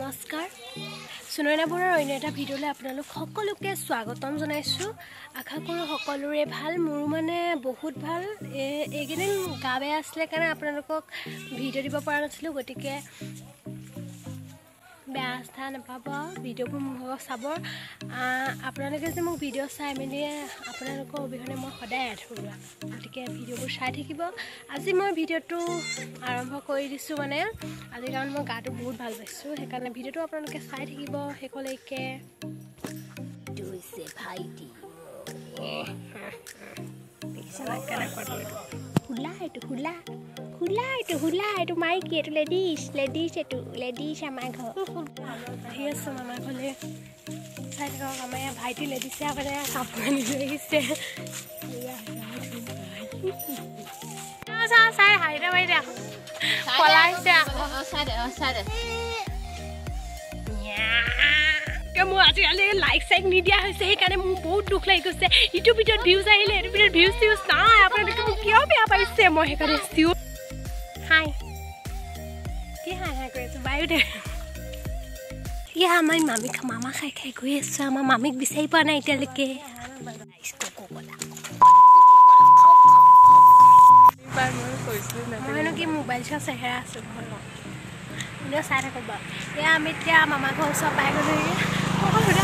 নমস্কাৰ সুনয়নাপুৰৰ অন্য এটা ভিডিঅ'লৈ আপোনালোক সকলোকে স্বাগতম জনাইছোঁ আশা কৰোঁ সকলোৰে ভাল মোৰ মানে বহুত ভাল এইকেইদিন গা বেয়া আছিলে কাৰণে আপোনালোকক ভিডিঅ' দিব পৰা নাছিলোঁ গতিকে বেয়া আস্থা নাপাব ভিডিঅ'বোৰ মোক চাব আপোনালোকে যে মোক ভিডিঅ' চাই মেলি আপোনালোকৰ অবিহনে মই সদায় আধৰুৱা গতিকে ভিডিঅ'বোৰ চাই থাকিব আজি মই ভিডিঅ'টো আৰম্ভ কৰি দিছোঁ মানে আজি কাৰণ মই গাটো বহুত ভাল পাইছোঁ সেইকাৰণে ভিডিঅ'টো আপোনালোকে চাই থাকিব শেষলৈকে ভাইটি হুলা এইটো মাইকী এইটো লেডিজ আমাৰ ঘৰ আহি আছোঁ আমাৰ ঘৰলৈ চাই থাকক আমাৰ ইয়াৰ ভাইটি লেডিছে মানে কাপোৰ আনি লৈ আহিছে চাই হাইৰা বাইদে আকৌ পলাইছে মোৰ আজিকালি লাইক চাইক নিদিয়া হৈছে সেইকাৰণে মোৰ বহুত দুখ লাগি গৈছে ইটো ভিডিঅ'ত ভিউজ আহিলে এইটো ভিডিঅ'ত ভিউজ নাই আপোনালোকে মোক কিয় বেয়া পাইছে মই সেইকাৰণে চিঞৰ হাই কি হাই কৰি আছোঁ বায়ু দে ইয়া আমাৰ মামা খাই গৈ আছোঁ আমাৰ মামীক বিচাৰি পোৱা নাই এতিয়ালৈকে মইনো কি মোবাইল চোৱা চেহেৰা আছোঁ ঘৰ এনেও চাই থাকোঁ বাৰু এয়া আমি এতিয়া মামা ঘৰ ওচৰ পাই গ'লোহি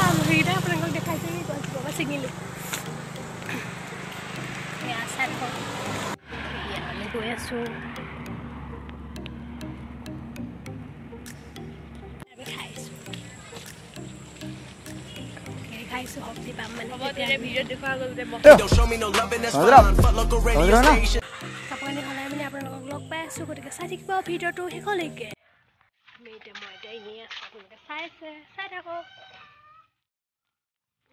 আলহীটা আপোনালোকক দেখাইছোঁ কি গছজোপা পৰা ছিঙিলোঁ এয়া চাই থাকক আমি গৈ আছোঁ খাইছোঁ শক্তি পাম মানে ভিডিঅ'ত দেখুওৱা গ'ল যে কাপোৰ সলাই মেলি আপোনালোকক লগ পাই আছোঁ গতিকে চাই থাকিব ভিডিঅ'টো শেষলৈকে আমি এতিয়া মই এতিয়া এনেই আছোঁ আপোনালোকে চাই আছে চাই থাকক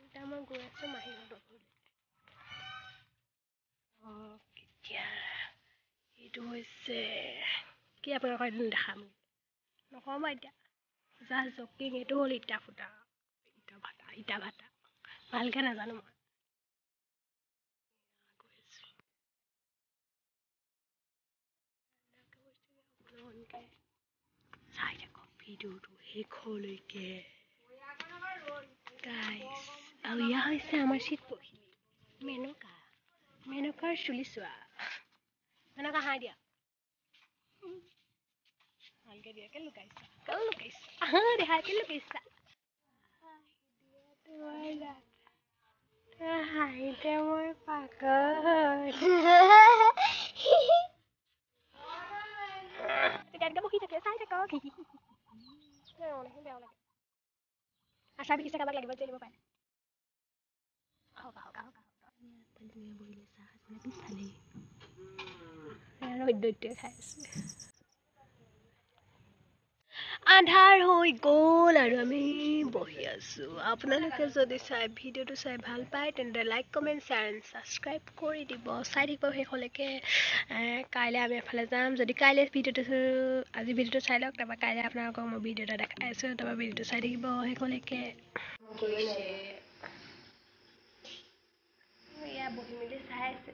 এতিয়া মই গৈ আছোঁ মাহীহঁতৰ কেতিয়া এইটো হৈছে কি আপোনালোকৰ এদিন দেখাম নকওঁ বাৰু এতিয়া জাষ্ট জকিং এইটো হ'ল ইটা ভাটা ভালকৈ নাজানো মই চাই থাকক ভিডিঅ'টো শেষলৈকে গাইছ আৰু ইয়া হৈছে আমাৰ চিট পক্ষী মেনকাৰ চুলি চোৱা মেনকা হাঁহ দিয়া ভালকৈ দিয়া কেলৈ লুকাইছা দেখাই কেলৈ লুকাইছা হাঁহিতে মই পাগল তেনেকৈ বহি থাকে চাই থাকক বেয়া লাগে আশা বিকিছে কাৰোবাক লাগিব যে দিব পাৰে খাই আছোঁ আন্ধাৰ হৈ গ'ল আৰু আমি বহি আছোঁ আপোনালোকে যদি ভিডিঅ'টো চাই ভাল পায় তেন্তে like comment share and subscribe কৰি দিব চাই থাকিব শেষলৈকে কাইলৈ আমি এফালে যাম যদি কাইলৈ আজি ভিডিঅ'টো চাই লওক তাৰপৰা কাইলৈ আপোনালোকক মই ভিডিঅ' এটা দেখাই আছোঁ তাৰপৰা ভিডিঅ'টো চাই থাকিব শেষলৈকে এয়া বহি মেলি চাই আছে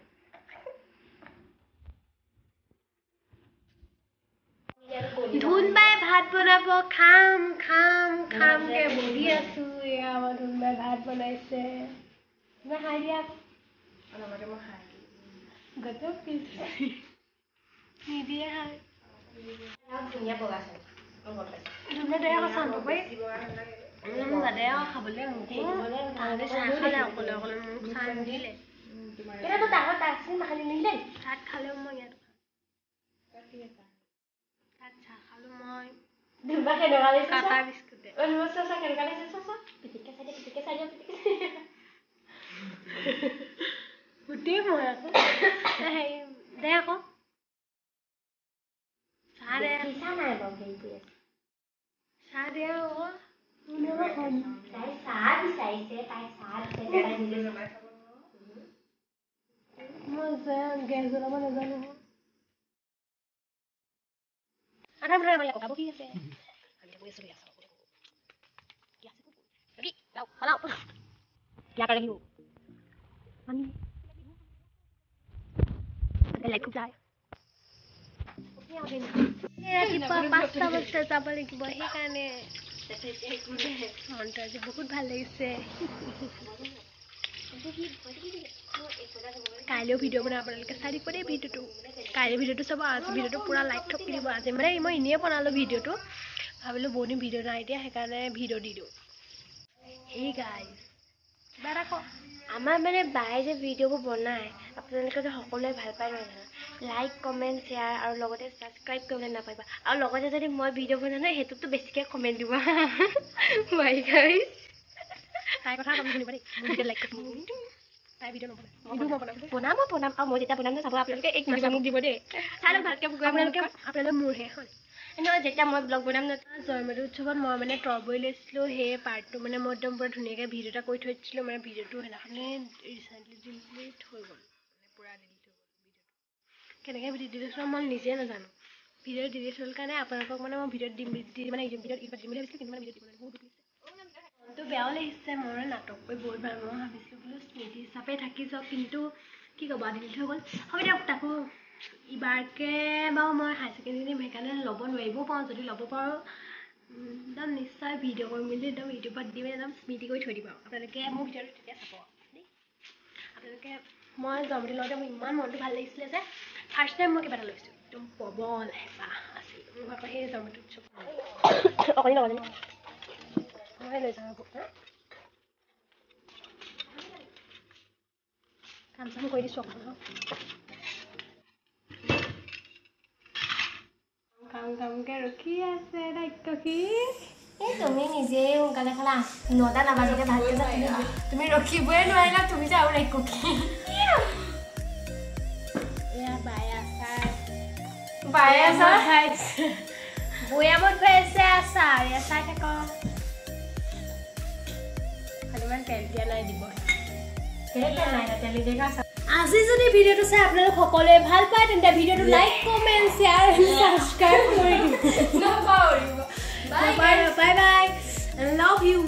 ধুনবাই ভাত বনাব খামকে বহি আছোঁ এয়া আমাৰ ধুনবাই ভাত বনাইছে খাই দিয়া নিদিয়ে খাই ধুনীয়া বগাইছে খাবলৈ তাহাঁতে চাহ খালে অকলে মোক চাহ নিদিলে ভাত খালেও মই ইয়াত চাহ খালোঁ মই কাটা বিস্কুটে গোটেই মই আকৌ দে আকৌ চাহ দে আকৌ মই গেছ জ্বলাব নাজানো আধা ঘণ্টা আমাৰ ককাব কি আছে ৰাতিপুৱা 5টা বজাত যাব লাগিব সেইকাৰণে মনটো আজি বহুত ভাল লাগিছে কাইলৈও ভিডিঅ' বনাই আপোনালোকে চাই দিব দেই ভিডিঅ'টো কাইলৈ ভিডিঅ'টো চাব আজি ভিডিঅ'টো পূৰা লাইক থপি দিব আজি মানে মই এনেই বনালোঁ ভিডিঅ'টো ভাবিলোঁ বহুত দিন ভিডিঅ' নাই এতিয়া সেইকাৰণে ভিডিঅ' দি দিওঁ এই গাইজ কিবা এটা কওঁ আমাৰ মানে বায়ে যে ভিডিঅ'বোৰ বনায় আপোনালোকে যে সকলোৱে ভাল পায় নহয় জানো লাইক কমেণ্ট শ্বেয়াৰ আৰু লগতে ছাবস্ক্ৰাইব কৰিবলৈ নাপাবা আৰু লগতে যদি মই ভিডিঅ' বনাওঁ নহয় সেইটোতো বেছিকৈ কমেণ্ট দিব বাই গাইজ তাইৰ কথা আপুনি শুনিব দেই ভিডিঅ' লাইক কৰিব তাই ভিডিঅ' নবনাই বনাম আৰু মই যেতিয়া বনাম ন চাব আপোনালোকে এক মোক দিব দেই চাই লওক ভালকৈ আপোনালোকে মোৰহে হয় নহয় যেতিয়া মই ব্লগ বনাম ন জয়মতী উৎসৱত মই মানে তৰবৰি লৈছিলোঁ সেই পাৰ্টটো মানে মই একদম পূৰা ধুনীয়াকৈ ভিডিঅ' এটা কৰি থৈ দিছিলোঁ মানে ভিডিঅ'টো সেইদিনাখনে ৰিচেণ্টলি ডিলিট হৈ গ'ল মানে পূৰা ডিলিট হৈ গ'ল ভিডিঅ'টো কেনেকৈ ডিলিট হৈছিল মই নিজে নাজানো ভিডিঅ' ডিলিট হ'ল কাৰণে আপোনালোকক মানে মই ভিডিঅ'ত দিম মানে ভিডিঅ'ত দিম বুলি ভাবিছিলোঁ কিন্তু মানে ভিডিঅ'ত দিব বহুত দুখ লাগিছে মনটো বেয়াও লাগিছে মই নাটক কৰি বহুত ভাল মই ভাবিছিলোঁ বোলো স্মৃতি হিচাপে থাকি যাওক কিন্তু কি ক'ব ডিলিট হৈ গ'ল হ'ব দিয়ক তাকো ইবাৰকে বাৰু মই হায়াৰ ছেকেণ্ডেৰী দিম সেইকাৰণে ল'ব নোৱাৰিবও পাৰোঁ যদি ল'ব পাৰোঁ একদম নিশ্চয় ভিডিঅ' কৰি মেলি একদম ইউটিউবত দি একদম স্মৃতি কৰি থৈ দিব আপোনালোকে মোৰ ভিডিঅ'টো তেতিয়া চাব দেই আপোনালোকে মই জন্মদিন লওঁতে মোৰ ইমান মনটো ভাল লাগিছিলে যে ফাৰ্ষ্ট টাইম মই কিবা এটা লৈছোঁ একদম প্ৰবল হেঁপাহ আছিল মোৰ আকৌ সেই জন্মদিন উৎসৱ অকণি লগতে মই লৈ যাওঁ কাম চাম কৰি দিছোঁ অকণ কামকৈ ৰখি আছে দায়িত্বশীল এই তুমি নিজেই সোনকালে খালা 9টা নাবাজোতে ভালকৈ যা তুমি ৰখিবই নোৱাৰিলা তুমি যে আৰু ৰাক্ষসী এয়া বায়ে আচাৰ বৈয়ামত থৈ আছে আচাৰ এয়া চাই থাকক খালিমান তেল দিয়া নাই দিব আজি যদি ভিডিঅ'টো চাই আপোনালোক সকলোৱে ভাল পায় তেন্তে ভিডিঅ'টো লাইক কমেণ্ট শ্বেয়াৰ ছাবস্ক্ৰাইব কৰি দিব বাই বাই লাভ ইউ